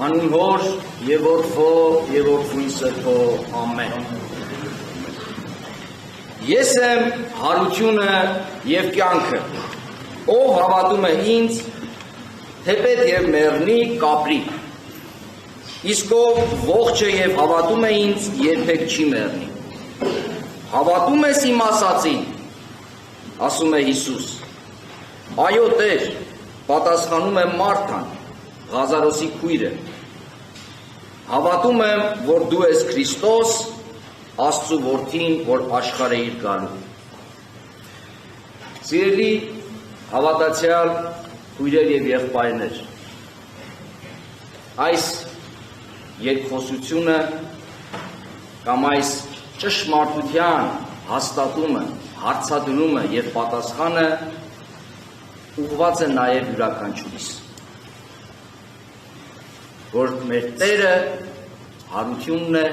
Անուն Հոր եւ Որդու եւ Որդու Սրբո ամեն։ Ես եմ հարությունը եւ կյանքը, ով հավատում է ինձ, թեպետ եւ մեռնի կապրի, իսկ ով ողջ է եւ հավատում է ինձ, երբեք չի մեռնի։ Հավատում ես իմ ասածին, ասում է Հիսուս։ Այո Տեր, պատասխանում է Մարթան, Ղազարոսի քույրը։ Հավատում եմ, որ դու ես Քրիստոս, Աստծու որդին, որ աշխարհ է իր գալու։ Սիրելի հավատացյալ քույրեր եւ եղբայրներ, այս երկխոսությունը կամ այս ճշմարտության հաստատումը, հարցադրումը եւ պատասխանը ուղղված է նաեւ յուրաքանչյուրիս, որ մեր Տերը հարությունն է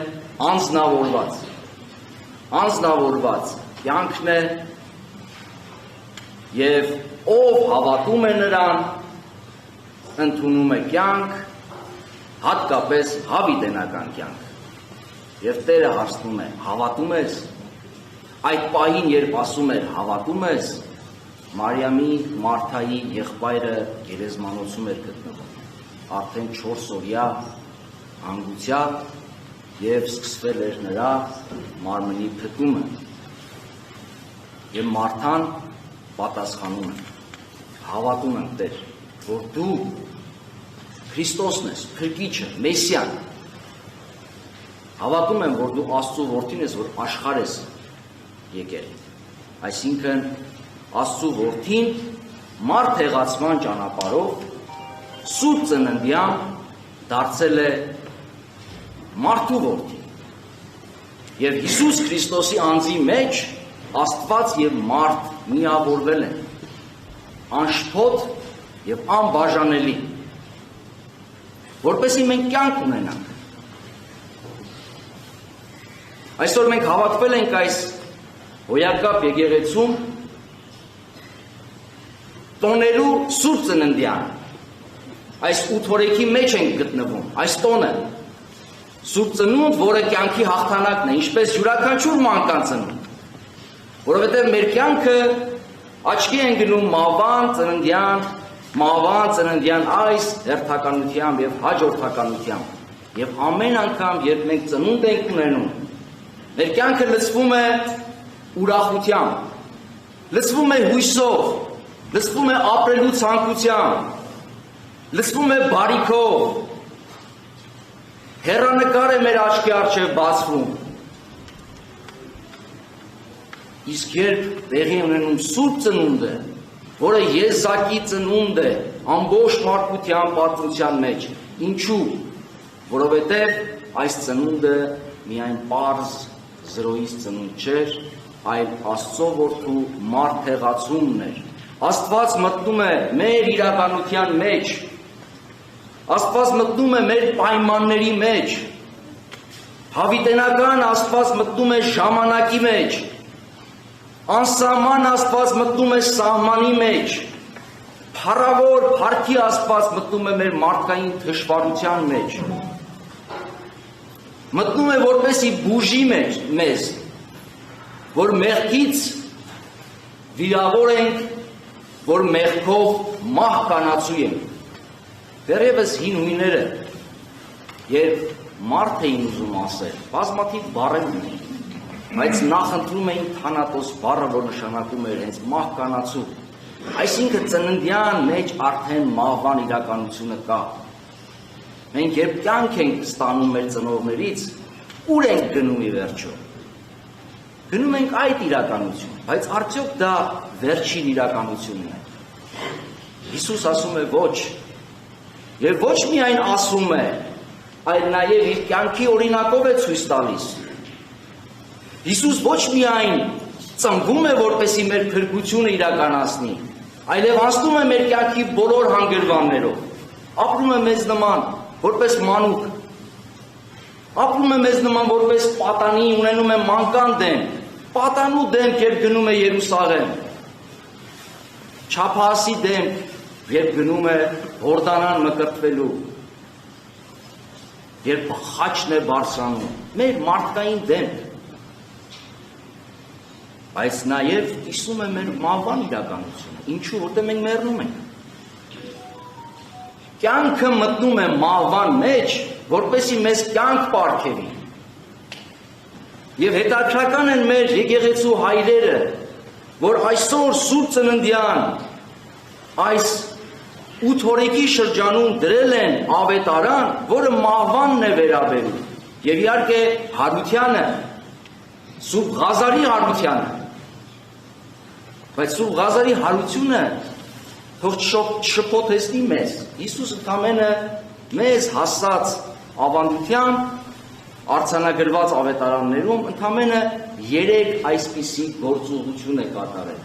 անձնավորված կյանքն է եւ ով հավատում է նրան, ընդունում է կյանք, հատկապես հավիտենական կյանք։ Եվ Տերը հարցնում է. հավատում ես։ Այդ պահին, երբ ասում էր հավատում ես, Մարիամի, Մարթայի եղբայրը գերեզմանոցում էր գտնվում, արդեն 4 օրյա հանգուցյալ, եւ սկսվել էր նրա մարմնի փտումը։ Եվ Մարթան պատասխանում է. հավատում եմ Տեր, որ դու Քրիստոսն ես, Փրկիչը, Մեսիան։ Հավատում եմ, որ դու Աստծո որդին ես, որ աշխարհ ես եկել։ Այսինքն Աստծո որդին մարդ հեղացման ճանապարհով սուրբ ծննդյան դարձել է մարդու որդի։ Եվ Հիսուս Քրիստոսի անձի մեջ Աստված եւ մարդ միավորվել են, անշփոթ եւ անբաժանելի, որպեսզի մենք կյանք ունենանք։ Այսօր մենք հավատվել ենք այս հոյակապ եկեղեցում տոներու սուրբ ծննդյան, այս ութորեքի մեջ ենք գտնվում, այս տոնը Սուրբ ծնունդ, որը կյանքի հաղթանակն է, ինչպես յուրաքանչյուր մանկան ծնունդ, որովհետև մեր կյանքը աչքի են գնում մահվան ծննդյան այս հերթականությամբ եւ հաջորդականությամբ։ Եվ ամեն անգամ, երբ մենք ծնունդ ենք ունենում, մեր կյանքը լցվում է ուրախությամբ, լցվում է հույսով, լցվում է ապրելու ցանկությամբ, լցվում է բարիքով, հեռանկար է մեր աչքի առջև բացվում։ Իսկ երբ տեղի ունենում սուրբ ծնունդը, որը եզակի ծնունդ է ամբողջ մարդկության պատմության մեջ, ինչու՞, որովհետև այս ծնունդը միայն պարզ զրոյից ծնունդ չէր, այլ Աստծո որդու մարդեղացումն էր։ Աստված մտնում է մեր իրականության մեջ, Աստված մտնում է մեր պայմանների մեջ, հավիտենական Աստված մտնում է ժամանակի մեջ, անսահման Աստված մտնում է սահմանի մեջ, փառավոր փառքի Աստված մտնում է մեր մարդկային թշվառության մեջ, մտնում է որպեսի բուժի մեզ, որ մեղքից վիրավոր ենք, որ մեղքով մահ կանացու ենք։ Դեռևս հին հույները, երբ մարդ էին ուզում ասել, բազմաթիվ բառեր ունեին, բայց նախընտրում էին թանատոս բառը, որ նշանակում էր հենց մահ կանացու։ Այսինքն ծննդյան մեջ արդեն մահվան իրականությունը կա։ Մենք երբ կյանք ենք ստանում մեր ծնողներից, ուր ենք գնում ի վերջո։ Գնում ենք այդ իրականություն, բայց արդյոք դա վերջին իրականությունն է։ Հիսուս ասում է ոչ, եւ ոչ միայն ասում է, այլ նաեւ իր կյանքի օրինակով է ցույց տալիս։ Հիսուս ոչ միայն ծնվում է, որպեսզի մեր փրկությունը իրականացնի, այլև անցնում է մեր կյանքի բոլոր հանգրվաններով, ապրում է մեզ նման, որպես մանուկ, ապրում է մեզ նման, որպես պատանի, ունենում է մանկան դեմք, պատանու դեմք, երբ գնում է Երուսաղեմ, չափահասի դեմք, երբ գնում է Հորդանան մկրտվելու, երբ խաչն է բարձրանում, մեր մարդկային դեմք, բայց նաև կիսում է մեր մահվան իրականությունը, ինչու, որտեղ մենք մեռնում ենք։ Կյանքը մտնում է մահվան մեջ, որպեսզի մեզ կյանք պարգևի։ Եվ հետաքրքրական են մեր եկեղեցու հայրերը, որ այսօր Սուրբ Ծննդյան այս 8 օրեկի շրջանում դրել են ավետարան, որը մահվանն է վերաբերում։ Եվ իհարկե հարությանը, Սուրբ Ղազարի հարությանը։ Բայց Սուրբ Ղազարի հարությունը թող չշփոթեցնի մեզ։ Հիսուս ընդամենը մեզ հասած ավանդությամբ արձանագրված ավետարաններում ընդամենը 3 այսպիսի գործողություն է կատարել,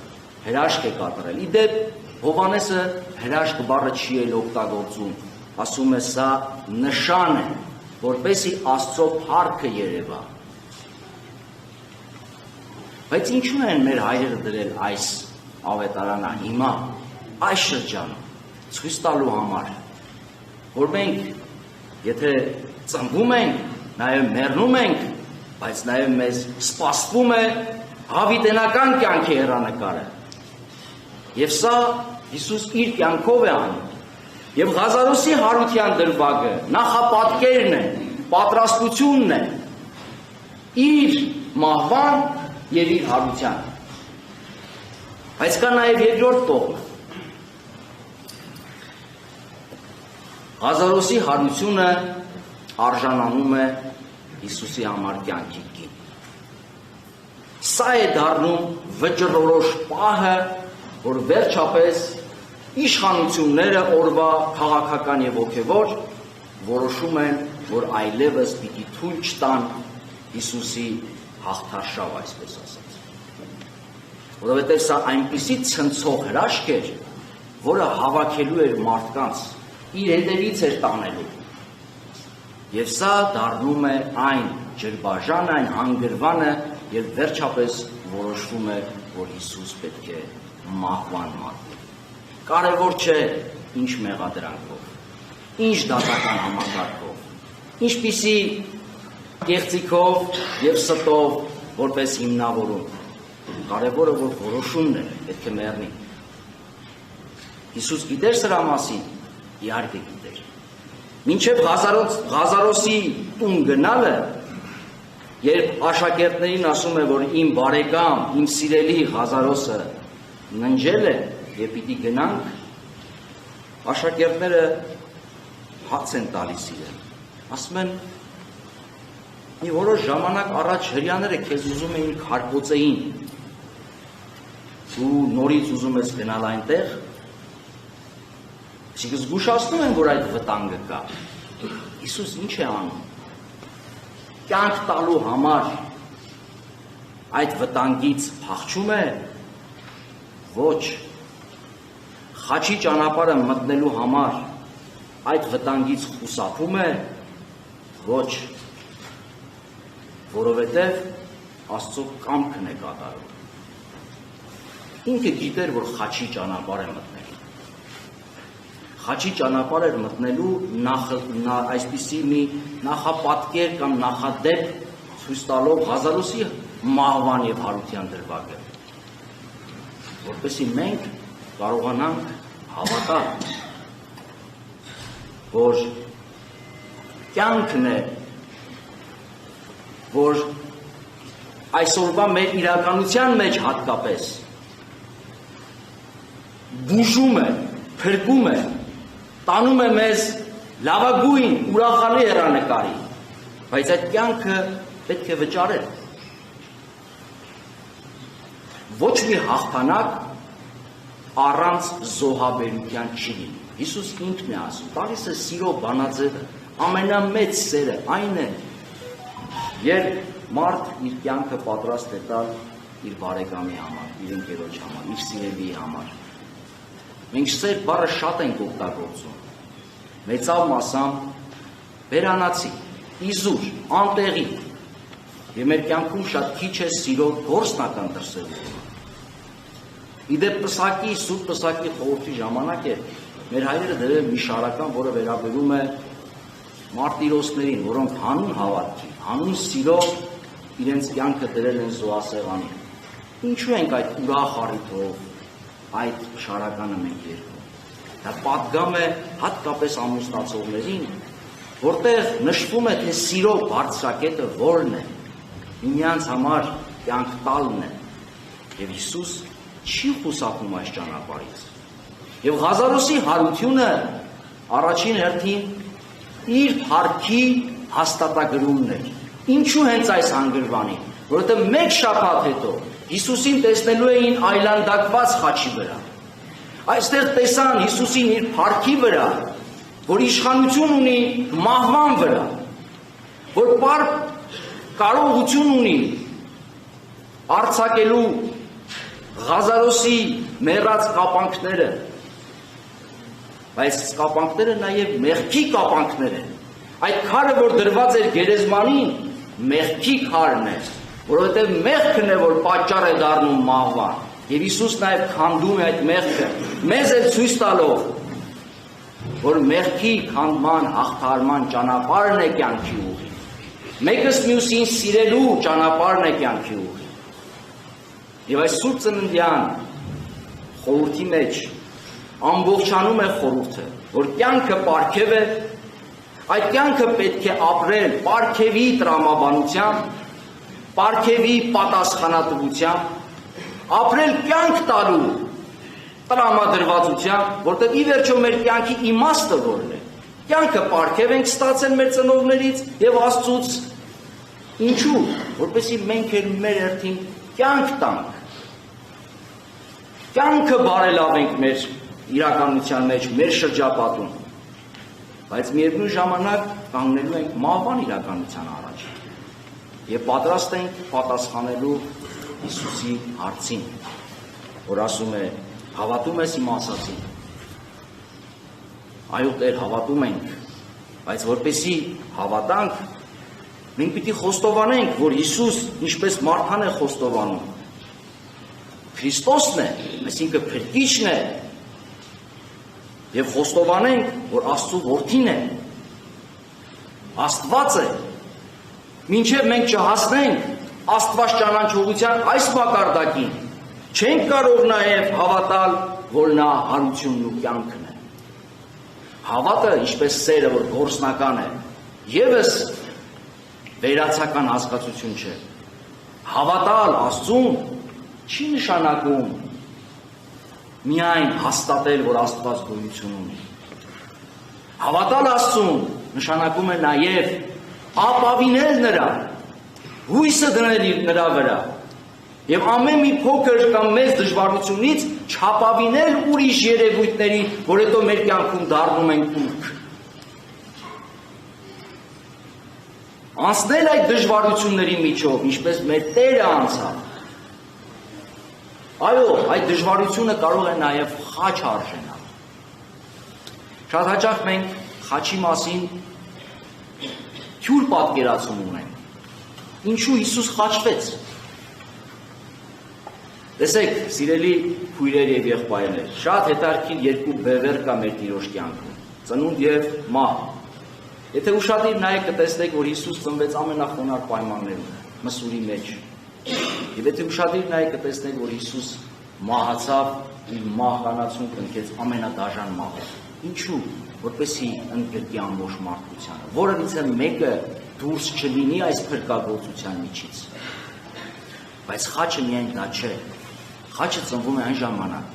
հրաշք է կատարել։ Իդեպ Հովհաննեսը հրաշք բառը չի էլ օգտագործում, ասում է սա նշան է, որպեսզի Աստծո փառքը երևա։ Բայց ինչու են մեր հայրերը դրել այս ավետարանը հիմա, այս շրջանում, ցույց տալու համար, որ մենք եթե ծնվում ենք, նաև մեռնում ենք, բայց նաև մեզ սպասվում է հավիտենական կյանքի հեռանկարը։ Եվ սա Հիսուս իր կյանքով է անում։ Եվ Ղազարոսի հարության դրվագը նախապատկերն է, պատրաստությունն է իր մահվան եւ իր հարության։ Բայց կա նաև երկրորդ կողմը։ Ղազարոսի հարությունը արժանանում է Հիսուսի համար կյանքի գին։ Սա է դառնում վճռորոշ պահը, որ վերջապես իշխանությունները օրվա քաղաքական եւ հոգեվոր որոշում են, որ այլևս պիտի թույլ չտան Հիսուսի հաղթարշավ, այսպես ասած։ Որովհետև սա այնպիսի ցնցող հրաշք էր, որը հավաքելու էր մարդկանց, իր հետևից էր տանելու։ Եւ սա դառնում է այն ջրբաժանը, այն հանգրվանը եւ վերջապես որոշվում է, որ Հիսուս պետք է մահվան մատնի։ Կարևոր չէ ինչ մեղադրանքով, ինչ դատական համակարգով, ինչպիսի կեղծիքով եւ ստով որպես հիմնավորում։ Կարևորը որ որոշումն է, պետք է մեռնի։ Հիսուս գիտեր սրա մասին, իհարկե գիտեր։ Մինչև Ղազարոսի տուն գնալը, երբ աշակերտներին ասում է, որ իմ բարեկամ, իմ սիրելի Ղազարոսը ննջել է եւ պիտի գնանք, աշակերտները հաց են տալիս իրեն։ Ասում են, մի որոշ ժամանակ առաջ հրյաները քեզ ուզում էին քարկոծեին, դու նորից ուզում ես գնալ այնտեղ, Իսկ զգուշացնում են, որ այդ վտանգը կա։ Հիսուս ինչ է անում։ Կյանք տալու համար այդ վտանգից փախչում է։ Ոչ։ Խաչի ճանապարհը մտնելու համար այդ վտանգից խուսափում է։ Ոչ։ Որովհետև Աստծո կամքն է կատարում։ Ինքը գիտեր, որ խաչի ճանապարհ է մտնելու։ Խաչի ճանապարհ էր մտնելու այսպիսի մի նախապատկեր կամ նախադեպ ցույց տալով Ղազարոսի մահվան եւ հարության դրվագը, որպեսզի մենք կարողանանք հավատալ, որ կյանքն է, որ այսօրվա մեր իրականության մեջ հատկապես բուժում է, փրկում է, տանում է մեզ լավագույն ուրախալի հեռանկարի, բայց այդ կյանքը պետք է վճարել։ Ոչ մի հաղթանակ առանց զոհաբերության չի լինի։ Հիսուս ինքն է ասում, տալիս է սիրո բանաձևը, ամենամեծ սերը այն է, երբ մարդ իր կյանքը պատրաստ է տալ իր բարեկամի համար, իր ընկերոջ համար, իր սիրելիի համար։ Մենք սեր բառը շատ ենք օգտագործում, մեծավ մասամբ վերանացի, իզուր, անտեղի, եւ մեր կյանքում շատ քիչ է սիրո գործնական դրսևորումը։ Իդեպ պսակի, սուրբ պսակի խորհրդի ժամանակ է մեր հայրերը դրել մի շարական, որը վերաբերում է մարտիրոսներին, որոնք հանուն հավատքի, հանուն սիրով իրենց կյանքը դրել են զոհասեղանին։ Ինչու ենք այդ ուրախ առիթով այդ շարականը մենք երգում։ Դա պատգամ է հատկապես ամուսնացողներին, որտեղ նշվում է, թե սիրո բարձրակետը որն է, միմյանց համար կյանք տալն է, եւ Հիսուս չի խուսափում այս ճանապարհից։ Եվ Ղազարոսի հարությունը առաջին հերթին իր փառքի հաստատագրումն էր։ Ինչու հենց այս հանգրվանին, որովհետև մեկ շաբաթ հետո Հիսուսին տեսնելու էին այլանդակված խաչի վրա։ Այստեղ տեսան Հիսուսին իր փառքի վրա, որ իշխանություն ունի մահվան վրա, որ կարողություն ունի արձակելու Ղազարոսի մեռած կապանքները, բայց կապանքները նաև մեղքի կապանքներ են։ Այդ քարը, որ դրված էր գերեզմանին, մեղքի քարն է, որովհետև մեղքն է, որ պատճառ է դառնում մահվան։ Եվ Հիսուս նաև քանդում է այդ մեղքը, մեզ էլ ցույց տալով, որ մեղքի քանդման հաղթահարման ճանապարհն է կյանքի ուղին։ Մեկս մյուսին սիրելու ճանապարհն է կյանքի ուղին։ Եվ այս Սուրբ Ծննդյան խորհրդի մեջ ամբողջանում է խորհուրդը, որ կյանքը պարգև է, այդ կյանքը պետք է ապրել պարգևի տրամաբանությամբ, պարգևի պատասխանատվությամբ, ապրել կյանք տալու տրամադրվածությամբ, որտեղ ի վերջո մեր կյանքի իմաստը որն է։ Կյանքը պարգև ենք ստացել մեր ծնողներից եւ Աստծուց։ Ինչու՞, որպեսզի մենք էլ մեր հերթին կյանք տանք։ Կյանքը բարելավենք մեր իրականության մեջ, մեր շրջապատում, բայց միևնույն ժամանակ կանգնելու ենք մահվան իրականության առաջ եւ պատրաստ ենք պատասխանելու Հիսուսի հարցին, որ ասում է. հավատում ես իմ ասածին։ Այո, Տեր, հավատում ենք, բայց որպեսզի հավատանք, մենք պիտի խոստովանենք, որ Հիսուս ինչպես Մարթան է խոստովանում, Քրիստոսն է, այսինքն Փրկիչն է, եւ խոստովանենք, որ Աստծո որդին է, Աստված է, մինչև մենք չհասնենք Աստված ճանաչողության այս մակարդակին, չենք կարող նաեւ հավատալ, որ նա հարությունն ու կյանքն է։ Հավատը, ինչպես սերը, որ գործնական է, եւս վերացական հասկացություն չէ։ Հավատալ Աստծուն չի նշանակում միայն հաստատել, որ Աստված գոյություն ունի։ Հավատալ Աստծուն նշանակում է նաև ապավինել նրան, հույսը դնել նրա վրա եւ ամեն մի փոքր կամ մեծ դժվարությունից չապավինել ուրիշ երևույթների, որ հետո մեր կյանքում դառնում են կուրք։ Անցնել այդ դժվարությունների միջով, ինչպես մեր Տերը անցավ։ Այո, այդ դժվարությունը կարող է նաև խաչ արժենալ։ Շատ հաճախ մենք խաչի մասին թյուր պատկերացում ունենք։ Ինչու Հիսուս խաչվեց։ Տեսեք, սիրելի քույրեր եւ եղբայրներ, շատ հետաքրքիր երկու բևեռ կա մեր Տիրոջ կյանքում՝ ծնունդ եւ մահ։ Եթե ուշադիր նայեք, կտեսնեք, որ Հիսուս ծնվեց ամենախոնար պայմաններում, մսուրի մեջ։ Եվ եթե ուշադիր նայեք, կտեսնեք, որ Հիսուս մահացավ, իր մահկանացուն կնքեց ամենադաժան մահը։ Ինչու՞, որպեսզի ընդգրկի ամբողջ մարդկությանը, որևիցե մեկը դուրս չլինի այս փրկagorցության միջից։ Բայց խաչը միայն դա չէ։ Խաչը ծնվում է այն ժամանակ,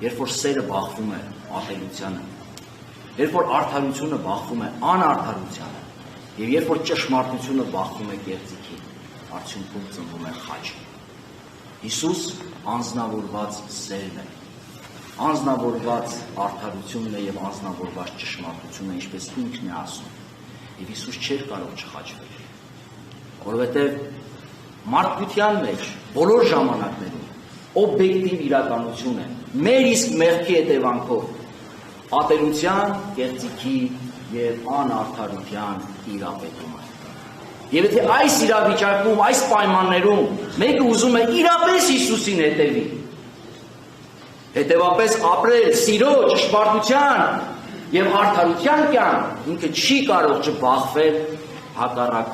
երբ որ սերը բախվում է ատելությանը, երբ որ արդարությունը բախվում է անարդարությանը, եւ երբ որ ճշմարտությունը բախվում է կեղծիքին, արդյունքում ծնվում է խաչը։ Հիսուս անձնավորված սերն է, անձնավորված արդարությունն է եւ անձնավորված ճշմարտությունը, ինչպես ինքն է ասում։ Եվ Հիսուս չէր կարող չխաչվել, որովհետեւ մարդկության մեջ բոլոր ժամանակներում օբյեկտիվ իրականություն է մեր իսկ մեղքի հետևանքով ատելության, կեղծիքի եւ անարդարության իրապետումը։ Եվ եթե այս իրավիճակում, այս պայմաններում մեկը ուզում է իրապես Հիսուսին հետևի, հետևապես ապրել սիրո, ճշմարտության Եվ արդարության կյանք ինքը չի կարող չբախվել հակառակ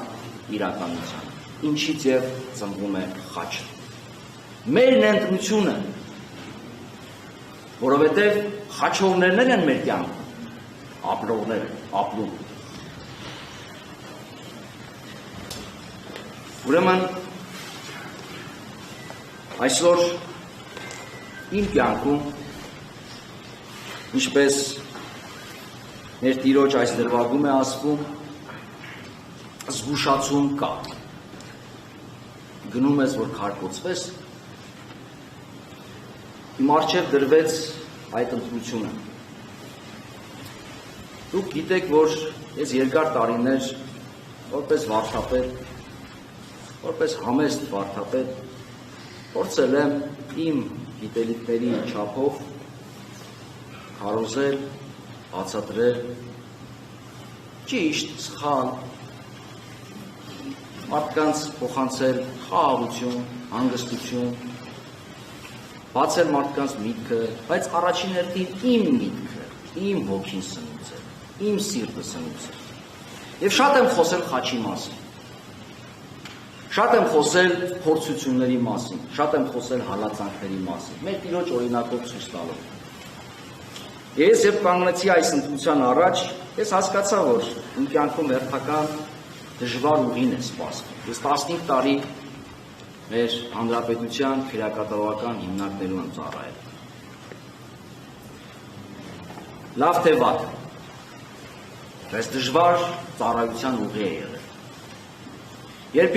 իրականության, ինչից եւ ծնվում է խաչը։ Մերն ընտրությունը, որովհետեւ խաչողներն են մեր կյանքում, ապրողները, ապրում։ Ուրեմն այսօր իմ կյանքում, ինչպես մեր Տիրոջ այս դրվագում է ասվում, զգուշացում կա։ Գնում ես, որ քարկոծվես, իմ առջև դրվեց այդ ընտրությունը։ Դուք գիտեք, որ ես երկար տարիներ որպես վարդապետ, որպես համեստ վարդապետ, փորձել եմ իմ գիտելիքների չափով քարոզել, բացատրել, ճիշտ, սխալ, մարդկանց փոխանցել խաղաղություն, հանգստություն, բացել մարդկանց միտքը, բայց առաջին հերթին իմ միտքը, իմ հոգին սնուցել, իմ սիրտը սնուցել։ Եվ շատ եմ խոսել խաչի մասին, շատ եմ խոսել փորձությունների մասին, շատ եմ խոսել հալածանքների մասին, մեր Տիրոջ օրինակով ցույց տալով։ Ես երբ կանգնեցի այս ընտրության առաջ, ես հասկացա, որ իմ կյանքում հերթական դժվար ուղին է սպասվում։ Ես 15 տարի մեր հանրապետության քրեակատարողական հիմնարկներում եմ ծառայել։ Լավ թե վատ, բայց դժվար ծառայության ուղի է եղել։ Երբ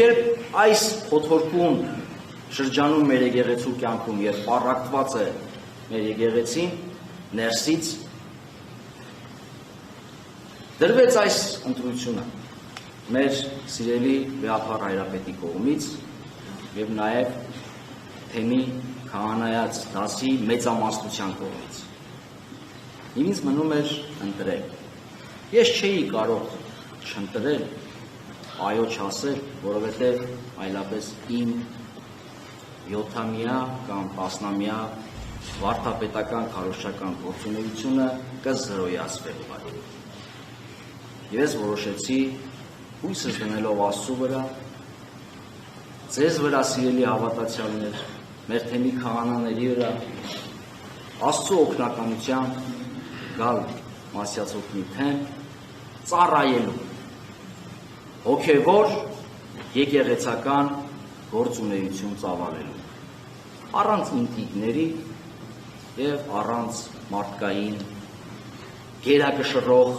այս փոթորկուն շրջանում մեր եկեղեցու կյանքում, երբ պառակտված է մեր եկեղեցին, ներսից դրվեց այս ընտրությունը մեր սիրելի Վեհափառ Հայրապետի կողմից եւ նաեւ թեմի քահանայած դասի մեծամասնության կողմից։ Ինձ մնում էր ընտրել։ Ես չէի կարող չընտրել, այո չասել, որովհետեւ այլապես իմ 7-ամյա կամ 10-ամյա վարդապետական քարոզչական գործունեությունը կզրոյացվեր ուղղակի։ Եվ ես որոշեցի հույսս դնելով Աստծո վրա, ձեզ վրա սիրելի հավատացյալներ, մեր թեմի քահանաների վրա, Աստծո օգնականությամբ գալ Մասյացօգնի թեմ ծառայելու, հոգևոր եկեղեցական գործունեություն ծավալելու, առանց ինտրիգների և առանց մարդկային գերակշռող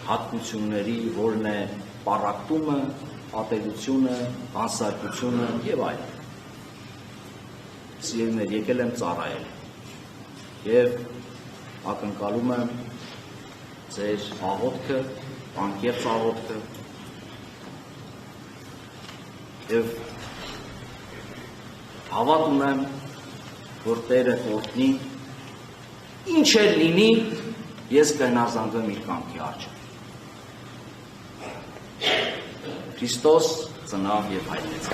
հատկությունների, որն է պառակտումը, ատելությունը, բանսարկությունը և այլն։ Սիրելիներ, եկել եմ ծառայել և ակնկալում եմ ձեր աղոթքը, անկեղծ աղոթքը և հավատ ունեմ, որ Տերը կօգնի, ինչ էլ լինի, ես կհնազանդվեմ իր կամքի առջև։ Քրիստոս ծնավ և հայտնեց։